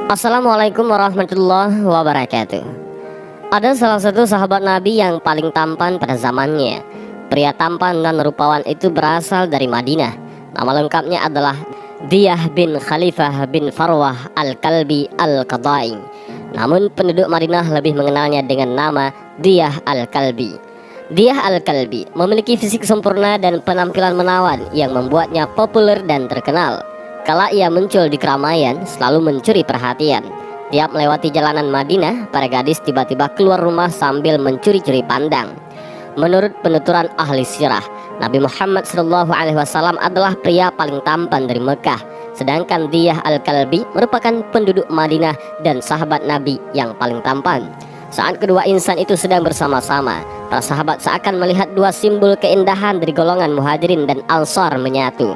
Assalamualaikum warahmatullahi wabarakatuh. Ada salah satu sahabat Nabi yang paling tampan pada zamannya. Pria tampan dan rupawan itu berasal dari Madinah. Nama lengkapnya adalah Diyah bin Khalifah bin Farwah Al-Kalbi Al-Qadai. Namun penduduk Madinah lebih mengenalnya dengan nama Diyah Al-Kalbi. Diyah Al-Kalbi memiliki fisik sempurna dan penampilan menawan yang membuatnya populer dan terkenal. Kala ia muncul di keramaian, selalu mencuri perhatian. Tiap melewati jalanan Madinah, para gadis tiba-tiba keluar rumah sambil mencuri-curi pandang. Menurut penuturan ahli sirah, Nabi Muhammad SAW adalah pria paling tampan dari Mekah. Sedangkan Diyah Al-Kalbi merupakan penduduk Madinah dan sahabat Nabi yang paling tampan. Saat kedua insan itu sedang bersama-sama, para sahabat seakan melihat dua simbol keindahan dari golongan Muhajirin dan Ansar menyatu.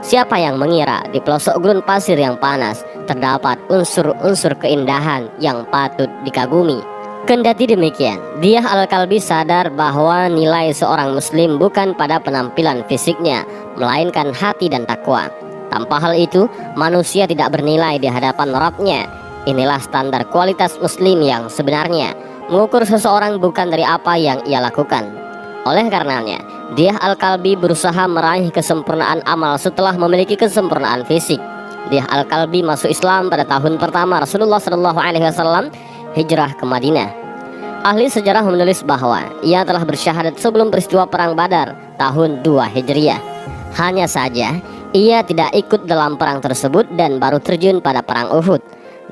Siapa yang mengira di pelosok gurun pasir yang panas terdapat unsur-unsur keindahan yang patut dikagumi. Kendati demikian, Diyah Al-Kalbi sadar bahwa nilai seorang muslim bukan pada penampilan fisiknya, melainkan hati dan takwa. Tanpa hal itu, manusia tidak bernilai di hadapan Rabb-nya. Inilah standar kualitas muslim yang sebenarnya, mengukur seseorang bukan dari apa yang ia lakukan. Oleh karenanya, Diyah Al-Kalbi berusaha meraih kesempurnaan amal setelah memiliki kesempurnaan fisik. Diyah Al-Kalbi masuk Islam pada tahun pertama Rasulullah SAW hijrah ke Madinah. Ahli sejarah menulis bahwa ia telah bersyahadat sebelum peristiwa Perang Badar tahun 2 Hijriah. Hanya saja, ia tidak ikut dalam perang tersebut dan baru terjun pada Perang Uhud.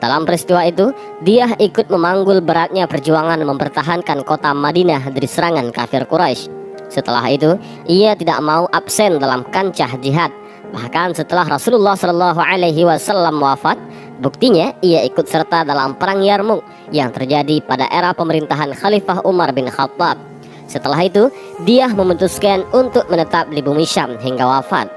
Dalam peristiwa itu, Diyah ikut memanggul beratnya perjuangan mempertahankan kota Madinah dari serangan kafir Quraisy. Setelah itu, ia tidak mau absen dalam kancah jihad. Bahkan setelah Rasulullah SAW wafat, buktinya ia ikut serta dalam perang Yarmuk yang terjadi pada era pemerintahan Khalifah Umar bin Khattab. Setelah itu, Diyah memutuskan untuk menetap di bumi Syam hingga wafat.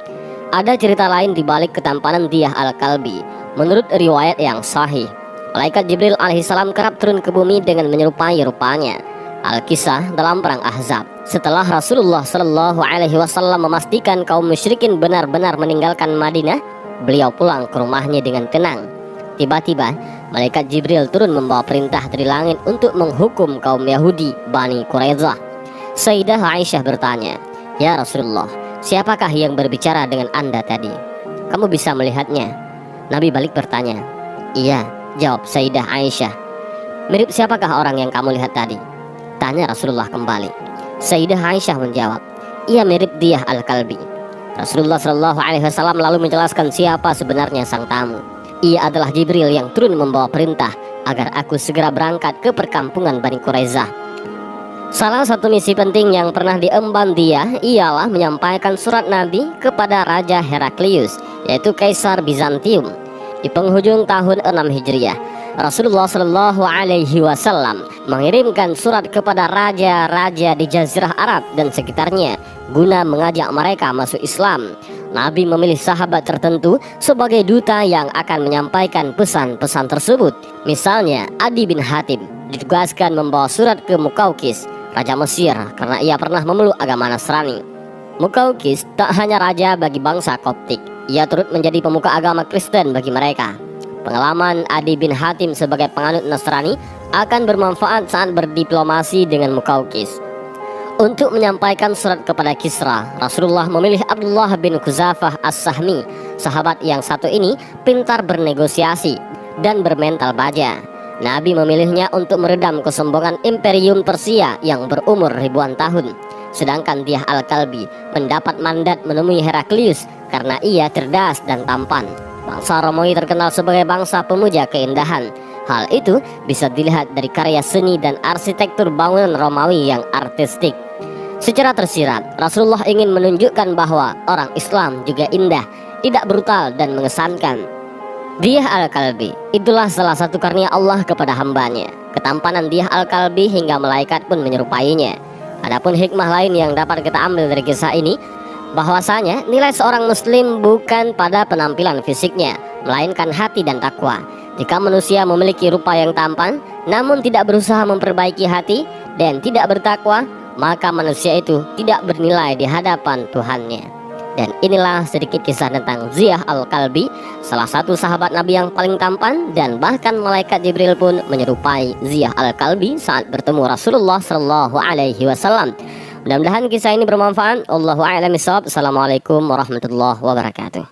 Ada cerita lain di balik ketampanan Diyah Al-Kalbi. Menurut riwayat yang sahih, malaikat Jibril alaihissalam kerap turun ke bumi dengan menyerupai rupanya. Al-Kisah dalam perang Ahzab. Setelah Rasulullah SAW memastikan kaum musyrikin benar-benar meninggalkan Madinah, beliau pulang ke rumahnya dengan tenang. Tiba-tiba, malaikat Jibril turun membawa perintah dari langit untuk menghukum kaum Yahudi Bani Quraidah. Sayyidah Aisyah bertanya, "Ya Rasulullah, siapakah yang berbicara dengan Anda tadi? Kamu bisa melihatnya?" Nabi balik bertanya, "Iya," jawab Sayyidah Aisyah. "Mirip siapakah orang yang kamu lihat tadi?" tanya Rasulullah kembali. Sayyidah Aisyah menjawab, "Ia mirip Diyah Al-Kalbi." Rasulullah SAW lalu menjelaskan siapa sebenarnya sang tamu. Ia adalah Jibril yang turun membawa perintah agar aku segera berangkat ke perkampungan Bani Quraidah. Salah satu misi penting yang pernah diemban Diyah ialah menyampaikan surat Nabi kepada Raja Heraklius, yaitu Kaisar Bizantium. Di penghujung tahun 6 Hijriah, Rasulullah SAW mengirimkan surat kepada raja-raja di Jazirah Arab dan sekitarnya guna mengajak mereka masuk Islam. Nabi memilih sahabat tertentu sebagai duta yang akan menyampaikan pesan-pesan tersebut. Misalnya, Adi bin Hatim ditugaskan membawa surat ke Muqawqis, Raja Mesir, karena ia pernah memeluk agama Nasrani. Muqawqis tak hanya raja bagi bangsa Koptik, ia turut menjadi pemuka agama Kristen bagi mereka. Pengalaman Adi bin Hatim sebagai penganut Nasrani akan bermanfaat saat berdiplomasi dengan Muqawqis. Untuk menyampaikan surat kepada Kisra, Rasulullah memilih Abdullah bin Khuzafah As-Sahmi. Sahabat yang satu ini pintar bernegosiasi dan bermental baja. Nabi memilihnya untuk meredam kesombongan Imperium Persia yang berumur ribuan tahun. Sedangkan Diyah Al-Kalbi mendapat mandat menemui Heraklius karena ia cerdas dan tampan. Bangsa Romawi terkenal sebagai bangsa pemuja keindahan. Hal itu bisa dilihat dari karya seni dan arsitektur bangunan Romawi yang artistik. Secara tersirat, Rasulullah ingin menunjukkan bahwa orang Islam juga indah, tidak brutal dan mengesankan. Diyah Al-Kalbi itulah salah satu karunia Allah kepada hambanya. Ketampanan Diyah Al-Kalbi hingga malaikat pun menyerupainya. Adapun hikmah lain yang dapat kita ambil dari kisah ini, bahwasanya nilai seorang muslim bukan pada penampilan fisiknya, melainkan hati dan takwa. Jika manusia memiliki rupa yang tampan, namun tidak berusaha memperbaiki hati dan tidak bertakwa, maka manusia itu tidak bernilai di hadapan Tuhannya. Dan inilah sedikit kisah tentang Ziyah Al-Kalbi, salah satu sahabat Nabi yang paling tampan, dan bahkan malaikat Jibril pun menyerupai Ziyah Al-Kalbi saat bertemu Rasulullah Shallallahu Alaihi Wasallam. Mudah-mudahan kisah ini bermanfaat. Allahu a'lam bishawab. Assalamualaikum warahmatullahi wabarakatuh.